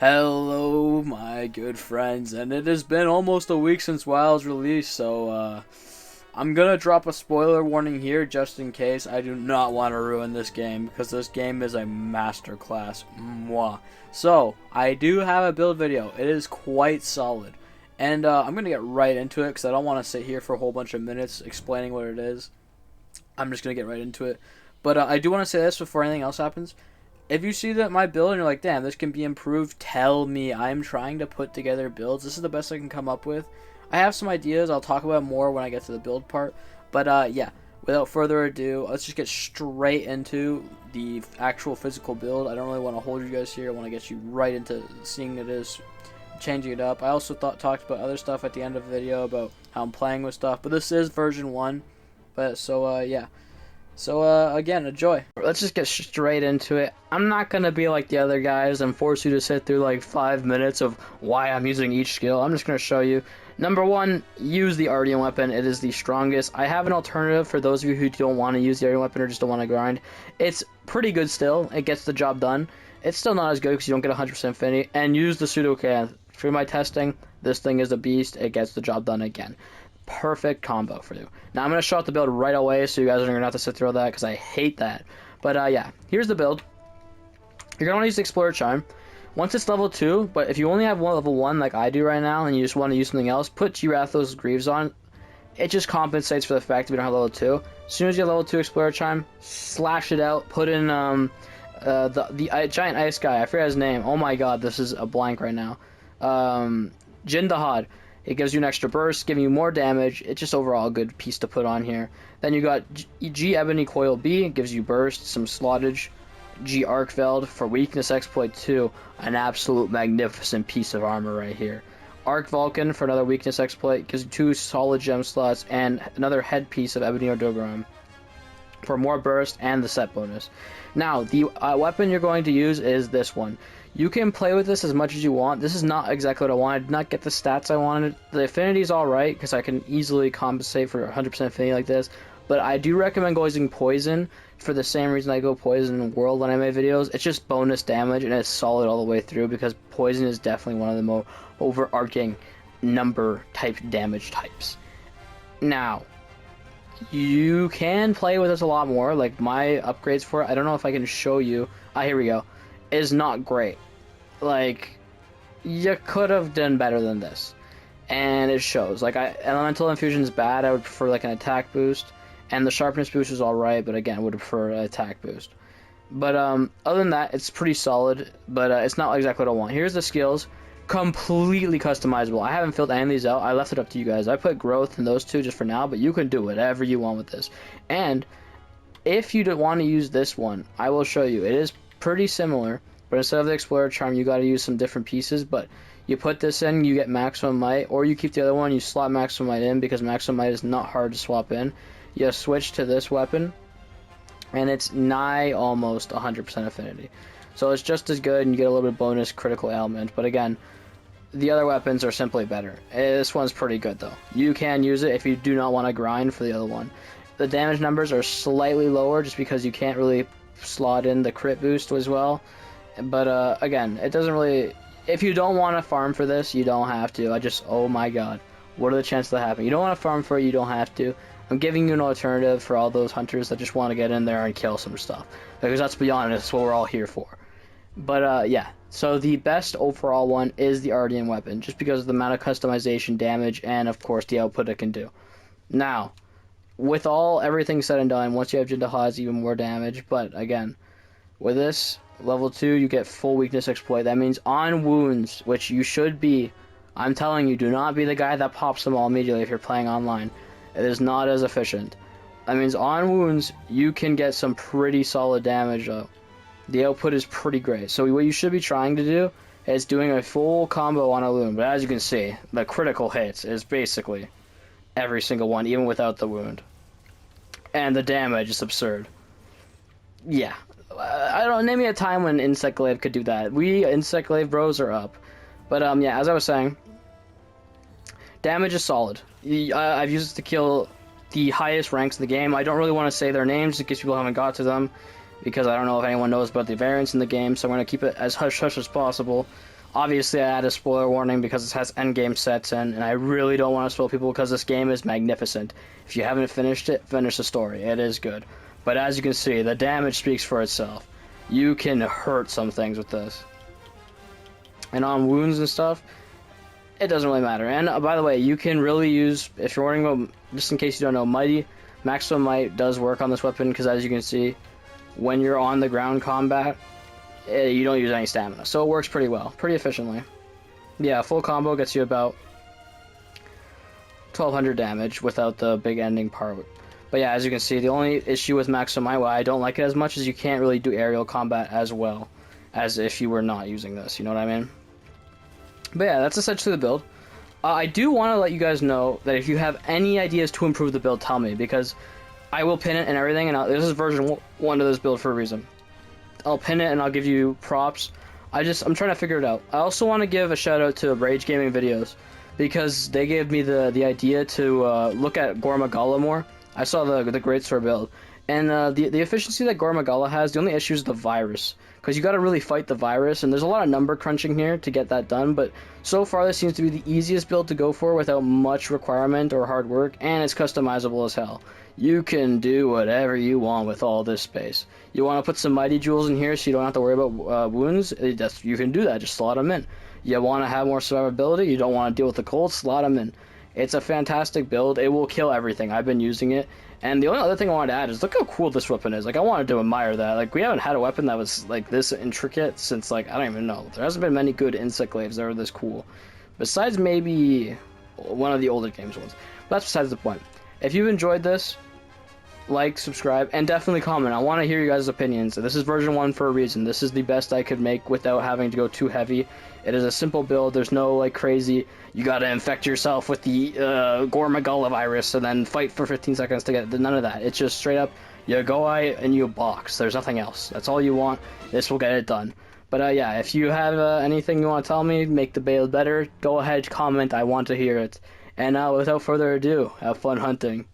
Hello, my good friends, and it has been almost a week since WoW's released, so I'm gonna drop a spoiler warning here just in case. I do not want to ruin this game because this game is a masterclass. Mwah. So, I do have a build video. It is quite solid, and I'm gonna get right into it because I don't want to sit here for a whole bunch of minutes explaining what it is. I'm just gonna get right into it. But I do want to say this before anything else happens. If you see that my build and you're like, damn, this can be improved, tell me. I'm trying to put together builds. This is the best I can come up with. I have some ideas. I'll talk about more when I get to the build part. But yeah, without further ado, let's just get straight into the actual physical build. I don't really want to hold you guys here. I want to get you right into seeing it is, changing it up. I also talked about other stuff at the end of the video about how I'm playing with stuff. But this is version 1. But so yeah. So, again, enjoy. Let's just get straight into it. I'm not going to be like the other guys and force you to sit through like 5 minutes of why I'm using each skill. I'm just going to show you. Number 1, use the Ardian weapon. It is the strongest. I have an alternative for those of you who don't want to use the Ardian weapon or just don't want to grind. It's pretty good still. It gets the job done. It's still not as good because you don't get 100% affinity. And use the pseudo-can. For my testing, this thing is a beast. It gets the job done again. Perfect combo for you. Now I'm going to show out the build right away so you guys are going to have to sit through all that because I hate that. But yeah, here's the build. You're going to want to use the Explorer Charm. Once it's level 2, but if you only have one level 1 like I do right now and you just want to use something else, put Girathos Greaves on. It just compensates for the fact that we don't have level 2. As soon as you have level 2 Explorer Charm, slash it out, put in the giant ice guy. I forget his name. Oh my god, this is a blank right now. Jindahad. It gives you an extra burst, giving you more damage. It's just overall a good piece to put on here. Then you got G Ebony Coil B, it gives you burst, some slottage. G Arcveld for weakness exploit 2, an absolute magnificent piece of armor right here. Arc Vulcan for another weakness exploit, gives you 2 solid gem slots and another headpiece of Ebony Ordogram for more burst and the set bonus. Now, the weapon you're going to use is this one. You can play with this as much as you want. This is not exactly what I wanted. I did not get the stats I wanted. The affinity is alright, because I can easily compensate for 100% affinity like this. But I do recommend going poison for the same reason I go poison in world when I make videos. It's just bonus damage, and it's solid all the way through, because poison is definitely one of the more overarching number type damage types. Now, you can play with this a lot more. Like, my upgrades for it, I don't know if I can show you. Here we go. Is not great. Like, you could have done better than this, and it shows. Like, elemental infusion is bad. I would prefer like an attack boost, and the sharpness boost is all right, but again, I would prefer an attack boost. But other than that, it's pretty solid, but it's not exactly what I want. Here's the skills, completely customizable. I haven't filled any of these out. I left it up to you guys. I put growth in those two just for now, but you can do whatever you want with this. And if you don't want to use this one, I will show you. It is pretty similar, but instead of the Explorer Charm, you got to use some different pieces. But you put this in, you get Maximum Might, or you keep the other one, you slot Maximum Might in, because Maximum Might is not hard to swap in. You switch to this weapon, and it's nigh almost 100% affinity. So it's just as good, and you get a little bit of bonus critical element. But again, the other weapons are simply better. This one's pretty good, though. You can use it if you do not want to grind for the other one. The damage numbers are slightly lower, just because you can't really slot in the crit boost as well. But again, it doesn't really. If you don't want to farm for this, you don't have to. Oh my god, what are the chances that happen? You don't want to farm for it, you don't have to. I'm giving you an alternative for all those hunters that just want to get in there and kill some stuff, because let's be honest, that's what we're all here for. But yeah, so the best overall one is the Ardian weapon, just because of the amount of customization, damage, and of course the output it can do. Now, with everything said and done, once you have Jindahad, it's even more damage. But again, with this level 2, you get full weakness exploit. That means on wounds, which you should be. I'm telling you, do not be the guy that pops them all immediately if you're playing online. It is not as efficient. That means on wounds, you can get some pretty solid damage though. The output is pretty great. So what you should be trying to do is doing a full combo on a wound. But as you can see, the critical hits is basically every single one, even without the wound. And the damage is absurd. Yeah. I don't name me a time when Insect Glaive could do that. We Insect Glaive bros are up. But yeah, as I was saying, damage is solid. I've used it to kill the highest ranks in the game. I don't really want to say their names in case people haven't got to them, because I don't know if anyone knows about the variants in the game, so I'm going to keep it as hush-hush as possible. Obviously, I add a spoiler warning because it has endgame sets in, and I really don't want to spoil people because this game is magnificent. If you haven't finished it, finish the story. It is good. But as you can see, the damage speaks for itself. You can hurt some things with this. And on wounds and stuff, it doesn't really matter. And by the way, you can really use, if you're wondering about, just in case you don't know, Mighty, Maximum Might does work on this weapon because as you can see, when you're on the ground combat, you don't use any stamina. So it works pretty well, pretty efficiently. Yeah, full combo gets you about 1200 damage without the big ending part. But yeah, as you can see, the only issue with Maximum Might, why I don't like it as much, is you can't really do aerial combat as well as if you were not using this, you know what I mean? But yeah, that's essentially the build. I do want to let you guys know that if you have any ideas to improve the build, tell me, because I will pin it and everything, and this is version 1 of this build for a reason. I'll pin it and I'll give you props. I'm trying to figure it out. I also want to give a shout out to Rage Gaming Videos, because they gave me the idea to look at Gormagala more. I saw the Greatsword build, and the efficiency that Gormagala has, the only issue is the virus, because you got to really fight the virus, and there's a lot of number crunching here to get that done, but so far this seems to be the easiest build to go for without much requirement or hard work, and it's customizable as hell. You can do whatever you want with all this space. You want to put some Mighty Jewels in here so you don't have to worry about wounds? You can do that, just slot them in. You want to have more survivability? You don't want to deal with the cold? Slot them in. It's a fantastic build. It will kill everything. I've been using it. And the only other thing I wanted to add is look how cool this weapon is. Like, I wanted to admire that. Like, we haven't had a weapon that was, like, this intricate since, like, I don't even know. There hasn't been many good insect glaives that are this cool. Besides maybe one of the older games ones. But that's besides the point. If you've enjoyed this, like, subscribe, and definitely comment. I want to hear you guys' opinions. This is version 1 for a reason. This is the best I could make without having to go too heavy. It is a simple build. There's no, like, crazy, you gotta infect yourself with the Gormagala virus and then fight for 15 seconds to get none of that. It's just straight up, you go out and you box. There's nothing else. That's all you want. This will get it done. But yeah, if you have anything you want to tell me, make the build better, go ahead, comment. I want to hear it. And without further ado, have fun hunting.